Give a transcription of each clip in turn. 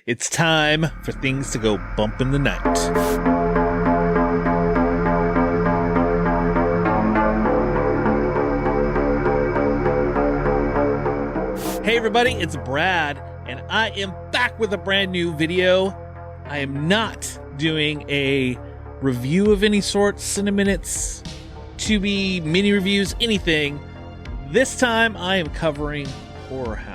It's time for things to go bump in the night. Hey everybody, it's Brad, and I am back with a brand new video. I am not doing a review of any sort, Cineminutes, Tubi, mini reviews, anything. This time I am covering HorrorHound.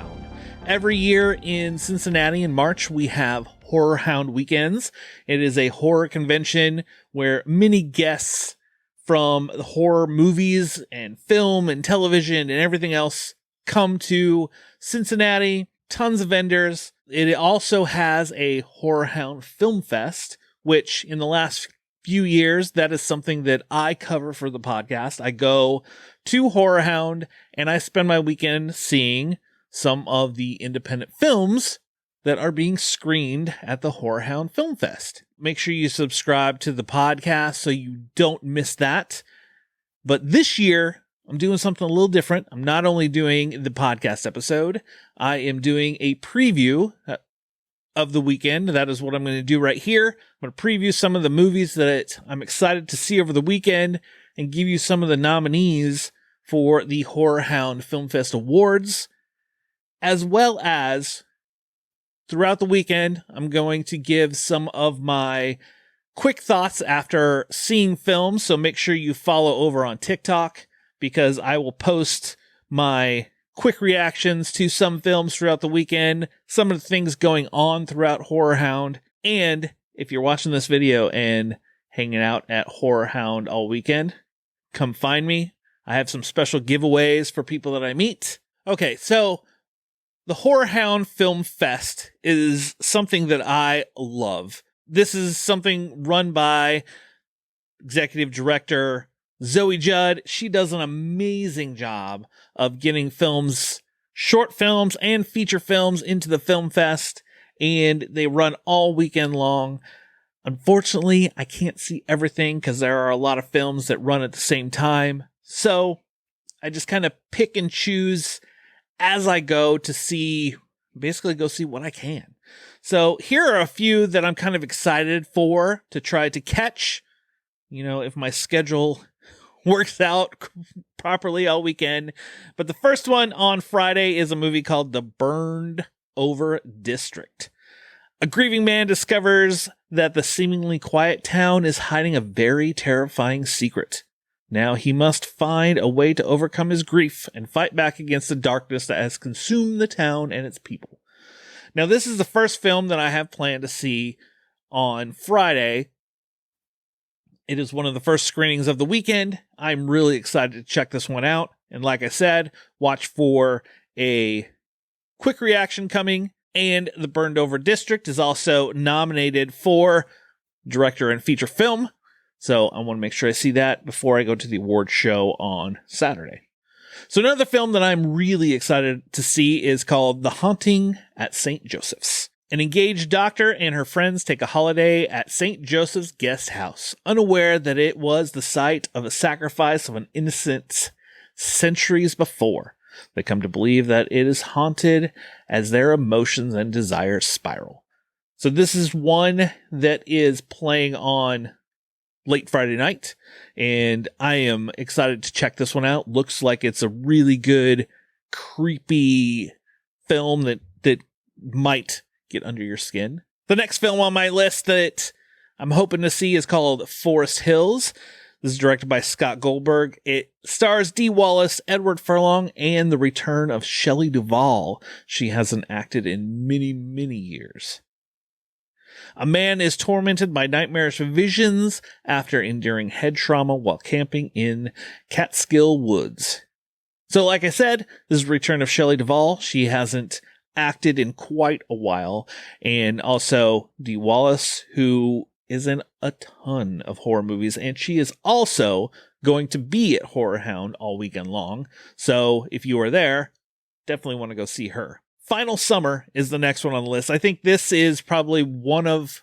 Every year in Cincinnati in March, we have HorrorHound Weekends. It is a horror convention where many guests from the horror movies and film and television and everything else come to Cincinnati. Tons of vendors. It also has a HorrorHound Film Fest, which in the last few years, that is something that I cover for the podcast. I go to HorrorHound and I spend my weekend seeing some of the independent films that are being screened at the HorrorHound Film Fest. Make sure you subscribe to the podcast so you don't miss that. But this year, I'm doing something a little different. I'm not only doing the podcast episode, I am doing a preview of the weekend. That is what I'm going to do right here. I'm going to preview some of the movies that I'm excited to see over the weekend and give you some of the nominees for the HorrorHound Film Fest Awards. As well as, throughout the weekend, I'm going to give some of my quick thoughts after seeing films. So make sure you follow over on TikTok, because I will post my quick reactions to some films throughout the weekend, some of the things going on throughout HorrorHound. And if you're watching this video and hanging out at HorrorHound all weekend, come find me. I have some special giveaways for people that I meet. Okay, so the HorrorHound Film Fest is something that I love. This is something run by executive director Zoe Judd. She does an amazing job of getting films, short films and feature films, into the film fest, and they run all weekend long. Unfortunately, I can't see everything because there are a lot of films that run at the same time. So I just kind of pick and choose as I go to see, basically go see what I can. So here are a few that I'm kind of excited for to try to catch, if my schedule works out properly all weekend. But the first one on Friday is a movie called The Burned Over District. A grieving man discovers that the seemingly quiet town is hiding a very terrifying secret. Now he must find a way to overcome his grief and fight back against the darkness that has consumed the town and its people. Now, this is the first film that I have planned to see on Friday. It is one of the first screenings of the weekend. I'm really excited to check this one out. And like I said, watch for a quick reaction coming. And The Burned Over District is also nominated for director and feature film. So I want to make sure I see that before I go to the award show on Saturday. So another film that I'm really excited to see is called The Haunting at St. Joseph's. An engaged doctor and her friends take a holiday at St. Joseph's guest house, unaware that it was the site of a sacrifice of an innocent centuries before. They come to believe that it is haunted as their emotions and desires spiral. So this is one that is playing on late Friday night, and I am excited to check this one out. Looks like it's a really good, creepy film that might get under your skin. The next film on my list that I'm hoping to see is called Forest Hills. This is directed by Scott Goldberg. It stars Dee Wallace, Edward Furlong, and the return of Shelley Duvall. She hasn't acted in many, many years. A man is tormented by nightmarish visions after enduring head trauma while camping in Catskill Woods. So like I said, this is the return of Shelley Duvall. She hasn't acted in quite a while. And also Dee Wallace, who is in a ton of horror movies. And she is also going to be at HorrorHound all weekend long. So if you are there, definitely want to go see her. Final Summer is the next one on the list. I think this is probably one of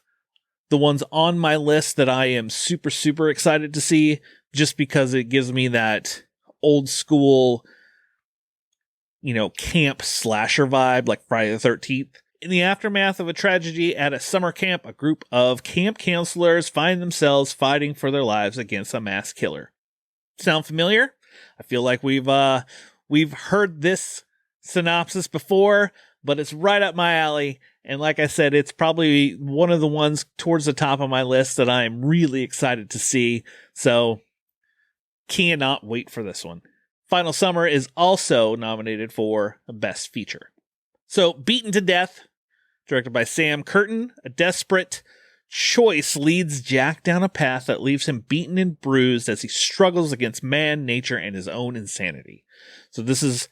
the ones on my list that I am super, super excited to see, just because it gives me that old school, camp slasher vibe like Friday the 13th. In the aftermath of a tragedy at a summer camp, a group of camp counselors find themselves fighting for their lives against a mass killer. Sound familiar? I feel like we've heard this synopsis before, but it's right up my alley. And like I said, it's probably one of the ones towards the top of my list that I am really excited to see. So cannot wait for this one. Final Summer is also nominated for Best Feature. So Beaten to Death, directed by Sam Curtin, a desperate choice leads Jack down a path that leaves him beaten and bruised as he struggles against man, nature, and his own insanity. So this is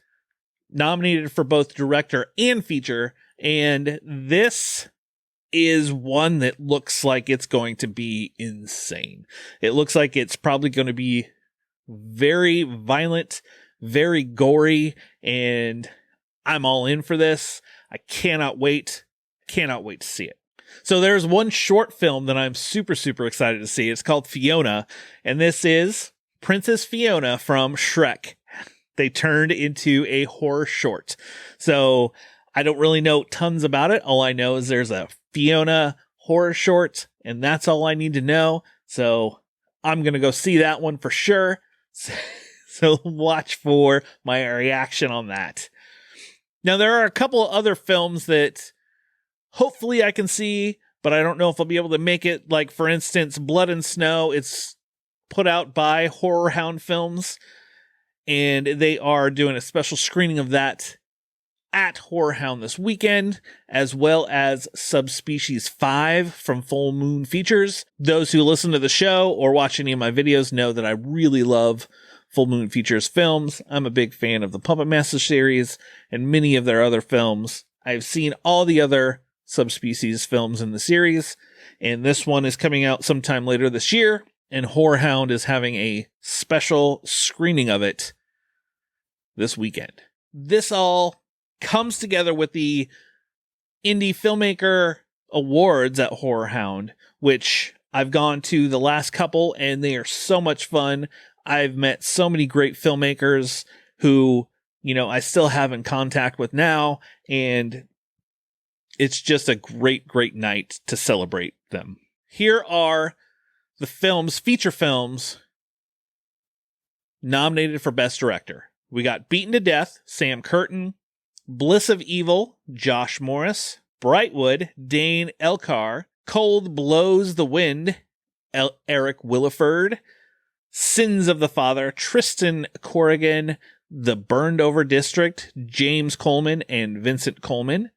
nominated for both director and feature, and this is one that looks like it's going to be insane. It looks like it's probably going to be very violent, very gory, and I'm all in for this. I cannot wait to see it. So there's one short film that I'm super, super excited to see. It's called Fiona, and this is Princess Fiona from Shrek. They turned into a horror short. So I don't really know tons about it. All I know is there's a Fiona horror short, and that's all I need to know. So I'm going to go see that one for sure. So watch for my reaction on that. Now, there are a couple other films that hopefully I can see, but I don't know if I'll be able to make it. Like, for instance, Blood and Snow. It's put out by HorrorHound Films, and they are doing a special screening of that at HorrorHound this weekend, as well as Subspecies 5 from Full Moon Features. Those who listen to the show or watch any of my videos know that I really love Full Moon Features films. I'm a big fan of the Puppet Master series and many of their other films. I've seen all the other Subspecies films in the series, and this one is coming out sometime later this year, and HorrorHound is having a special screening of it this weekend. This all comes together with the Indie Filmmaker Awards at HorrorHound, which I've gone to the last couple, and they are so much fun. I've met so many great filmmakers who, I still have in contact with now, and it's just a great, great night to celebrate them. Here are the feature films nominated for Best Director. We got Beaten to Death, Sam Curtin; Bliss of Evil, Josh Morris; Brightwood, Dane Elkar; Cold Blows the Wind, Eric Williford; Sins of the Father, Tristan Corrigan; The Burned Over District, James Coleman and Vincent Coleman;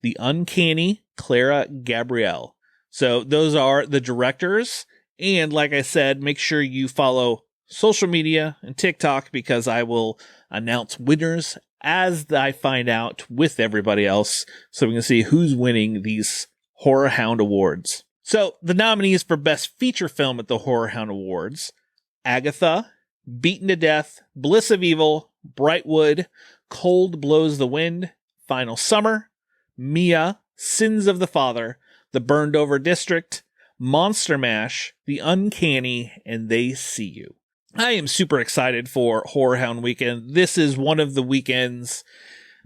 The Uncanny, Clara Gabrielle. So those are the directors. And like I said, make sure you follow social media and TikTok, because I will announce winners as I find out with everybody else, so we can see who's winning these HorrorHound Awards. So the nominees for Best Feature Film at the HorrorHound Awards: Agatha, Beaten to Death, Bliss of Evil, Brightwood, Cold Blows the Wind, Final Summer, Mia, Sins of the Father, The Burned Over District, Monster Mash, The Uncanny, and They See You. I am super excited for HorrorHound Weekend. This is one of the weekends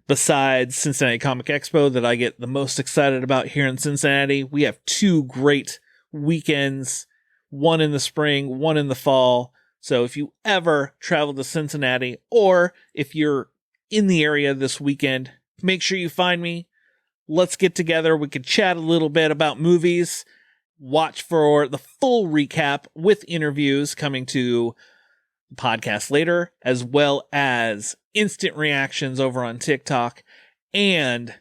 besides Cincinnati Comic Expo that I get the most excited about here in Cincinnati. We have two great weekends, one in the spring, one in the fall. So if you ever travel to Cincinnati, or if you're in the area this weekend, make sure you find me. Let's get together. We could chat a little bit about movies. Watch for the full recap with interviews coming to the podcast later, as well as instant reactions over on TikTok and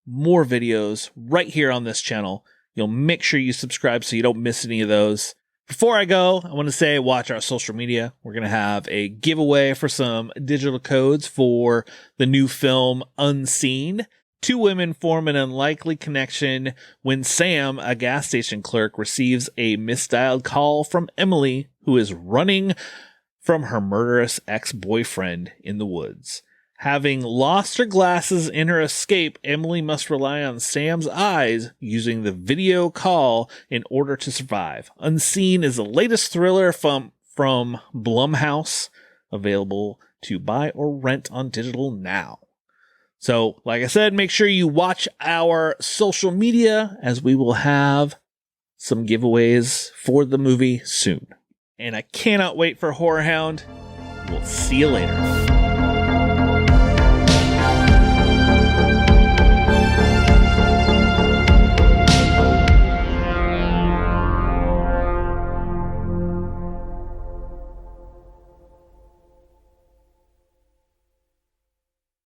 more videos right here on this channel. You'll make sure you subscribe so you don't miss any of those. Before I go, I want to say watch our social media. We're going to have a giveaway for some digital codes for the new film Unseen. Two women form an unlikely connection when Sam, a gas station clerk, receives a misdialed call from Emily, who is running from her murderous ex-boyfriend in the woods. Having lost her glasses in her escape, Emily must rely on Sam's eyes using the video call in order to survive. Unseen is the latest thriller from Blumhouse, available to buy or rent on digital now. So, like I said, make sure you watch our social media as we will have some giveaways for the movie soon. And I cannot wait for HorrorHound. We'll see you later.